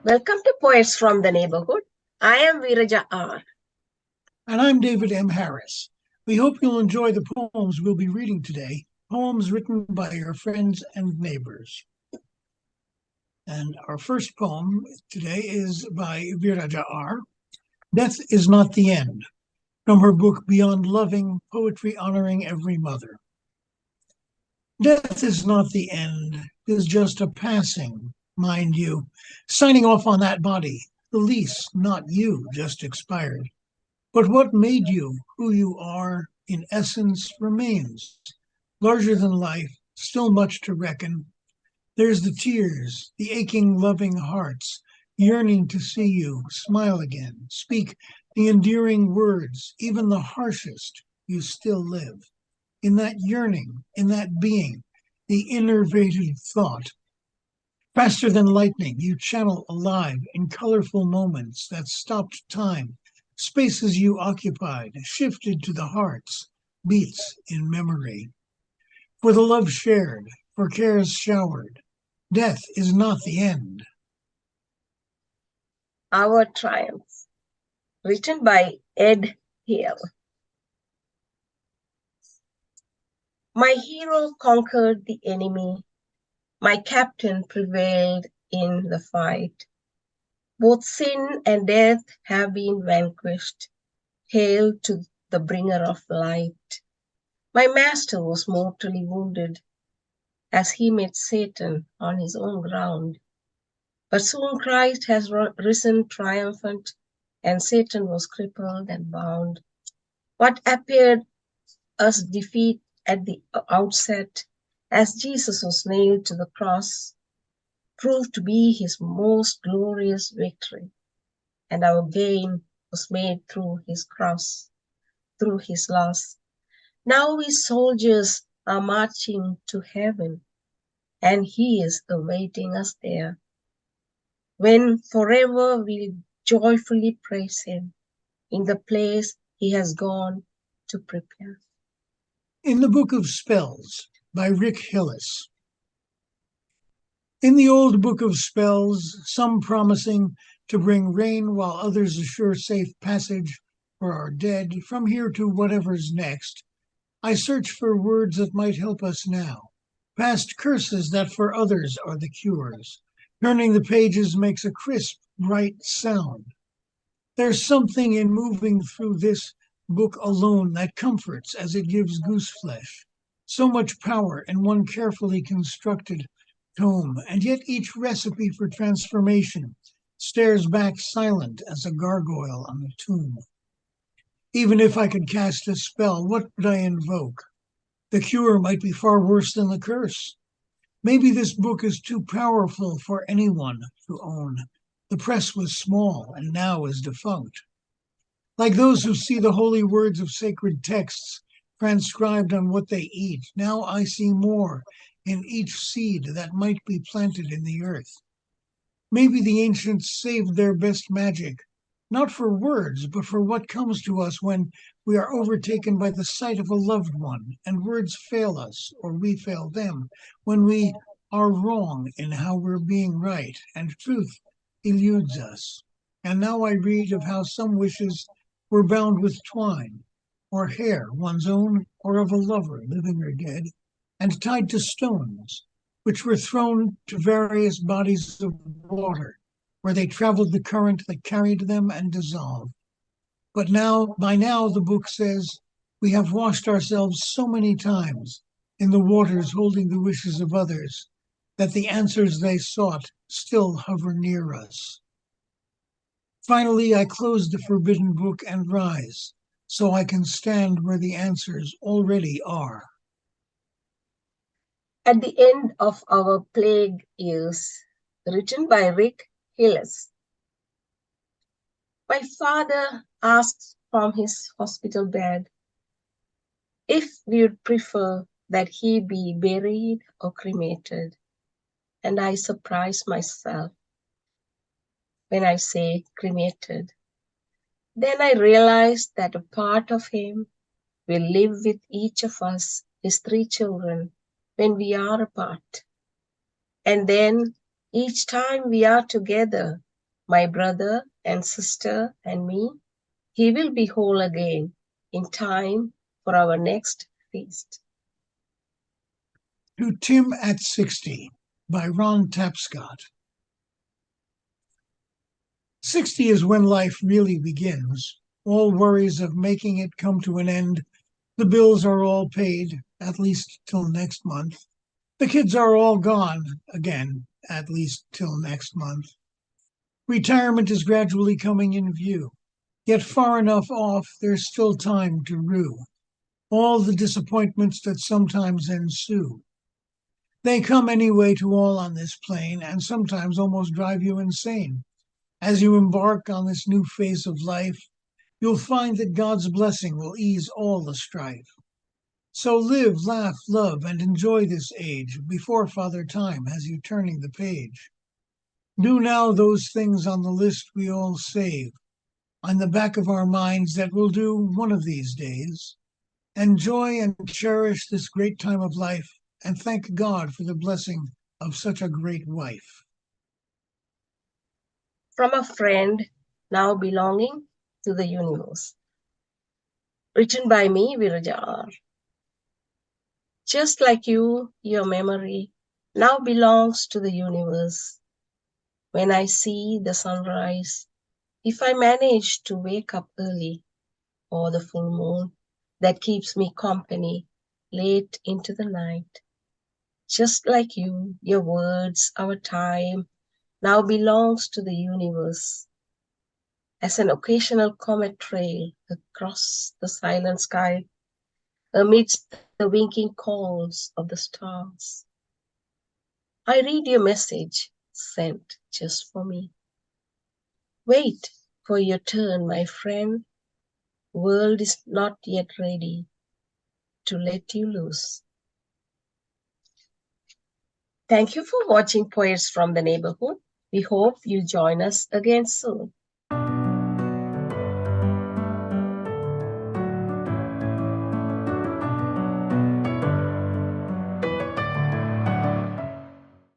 Welcome to Poets from the Neighborhood. I am VeerajaR. And I'm David M. Harris. We hope you'll enjoy the poems we'll be reading today, poems written by your friends and neighbors. And our first poem today is by VeerajaR, Death is Not the End, from her book Beyond Loving, Poetry Honoring Every Mother. Death is not the end, is just a passing, mind you, signing off on that body. The lease, not you, just expired. But what made you who you are, in essence, remains. Larger than life, still much to reckon. There's the tears, the aching, loving hearts, yearning to see you, smile again, speak the endearing words, even the harshest, you still live. In that yearning, in that being, the innervated thought. Faster than lightning, you channel alive in colorful moments that stopped time, spaces you occupied, shifted to the hearts, beats in memory. For the love shared, for cares showered, death is not the end. Our Triumph, written by Ed Thiele. My hero conquered the enemy. My captain prevailed in the fight. Both sin and death have been vanquished. Hail to the bringer of light. My master was mortally wounded as he met Satan on his own ground. But soon Christ has risen triumphant, and Satan was crippled and bound. What appeared as defeat at the outset, as Jesus was nailed to the cross, proved to be his most glorious victory, and our gain was made through his cross, through his loss. Now we soldiers are marching to heaven, and he is awaiting us there, when forever we'll joyfully praise him in the place he has gone to prepare. In the Book of Spells by Rick Hillis. In the old Book of Spells, some promising to bring rain while others assure safe passage for our dead from here to whatever's next, I search for words that might help us now, past curses that for others are the cures. Turning the pages makes a crisp, bright sound. There's something in moving through this book alone that comforts as it gives goose flesh. So much power in one carefully constructed tome, and yet each recipe for transformation stares back silent as a gargoyle on a tomb. Even if I could cast a spell, what would I invoke? The cure might be far worse than the curse. Maybe this book is too powerful for anyone to own. The press was small and now is defunct. Like those who see the holy words of sacred texts transcribed on what they eat, now I see more in each seed that might be planted in the earth. Maybe the ancients saved their best magic, not for words, but for what comes to us when we are overtaken by the sight of a loved one, and words fail us, or we fail them, when we are wrong in how we're being right, and truth eludes us. And now I read of how some wishes were bound with twine, or hair, one's own, or of a lover, living or dead, and tied to stones, which were thrown to various bodies of water, where they traveled the current that carried them and dissolved. But by now, the book says, we have washed ourselves so many times in the waters holding the wishes of others, that the answers they sought still hover near us. Finally, I close the forbidden book and rise, so I can stand where the answers already are. At the End of Our Plague Years, written by Rick Hillis. My father asked from his hospital bed if we would prefer that he be buried or cremated, and I surprise myself when I say cremated. Then I realized that a part of him will live with each of us, his 3 children, when we are apart. And then each time we are together, my brother and sister and me. He will be whole again in time for our next feast. To Tim at 60 by Ron Tapscott. 60 is when life really begins. All worries of making it come to an end. The bills are all paid, at least till next month. The kids are all gone, again, at least till next month. Retirement is gradually coming in view. Yet far enough off, there's still time to rue all the disappointments that sometimes ensue. They come anyway to all on this plane, and sometimes almost drive you insane. As you embark on this new phase of life, you'll find that God's blessing will ease all the strife. So live, laugh, love, and enjoy this age before Father Time has you turning the page. Do now those things on the list we all save on the back of our minds that we'll do one of these days. Enjoy and cherish this great time of life, and thank God for the blessing of such a great wife. From a friend now belonging to the universe. Written by me, VeerajaR. Just like you, your memory now belongs to the universe. When I see the sunrise, if I manage to wake up early, or the full moon that keeps me company late into the night, just like you, your words, our time now belongs to the universe. As an occasional comet trail across the silent sky, amidst the winking calls of the stars, I read your message sent just for me. Wait for your turn, my friend. World is not yet ready to let you loose. Thank you for watching Poets from the Neighborhood. We hope you'll join us again soon.